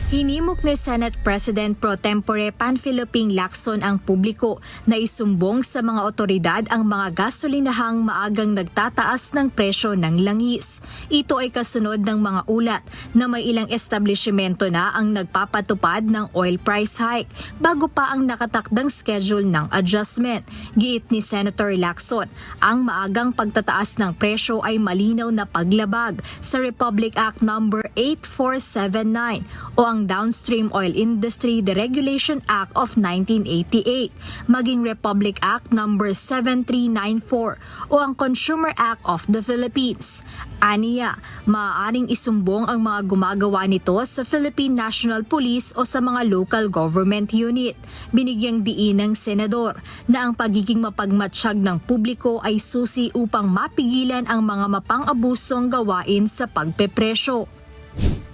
Hinimok ni Senate President Pro Tempore Panfiloping Lacson ang publiko na isumbong sa mga otoridad ang mga gasolinahang maagang nagtataas ng presyo ng langis. Ito ay kasunod ng mga ulat na may ilang establishmento na ang nagpapatupad ng oil price hike bago pa ang nakatakdang schedule ng adjustment. Giit ni Senator Lacson, ang maagang pagtataas ng presyo ay malinaw na paglabag sa Republic Act No. 8479 o ang Downstream Oil Industry Deregulation Act of 1988, maging Republic Act No. 7394 o ang Consumer Act of the Philippines. Aniya, maaaring isumbong ang mga gumagawa nito sa Philippine National Police o sa mga local government unit. Binigyang diin ng senador na ang pagiging mapagmatsyag ng publiko ay susi upang mapigilan ang mga mapang-abusong gawain sa pagpepresyo.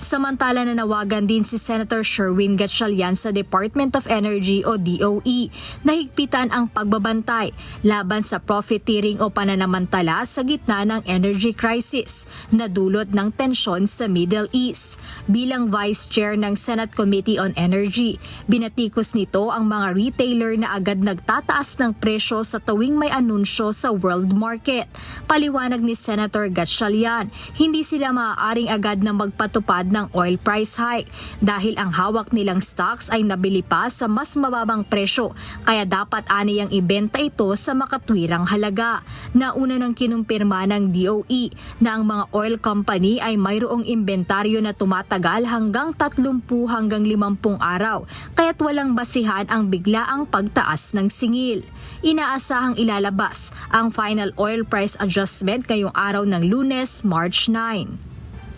Samantala nanawagan din si Senator Sherwin Gatchalian sa Department of Energy o DOE na higpitan ang pagbabantay laban sa profiteering o pananamantala sa gitna ng energy crisis na dulot ng tensyon sa Middle East. Bilang Vice Chair ng Senate Committee on Energy, binatikos nito ang mga retailer na agad nagtataas ng presyo sa tuwing may anunsyo sa world market. Paliwanag ni Senator Gatchalian, hindi sila maaaring agad na magpatupad ng oil price hike dahil ang hawak nilang stocks ay nabili pa sa mas mababang presyo kaya dapat aniyang ibenta ito sa makatwirang halaga. Nauna nang kinumpirma ng DOE na ang mga oil company ay mayroong inventaryo na tumatagal hanggang 30 hanggang 50 araw kaya't walang basihan ang biglaang pagtaas ng singil. Inaasahang ilalabas ang final oil price adjustment ngayong araw ng Lunes, March 9.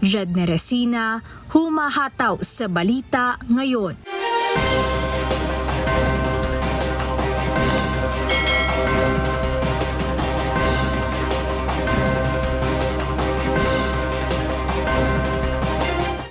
Jed Neresina, humahataw sa balita ngayon.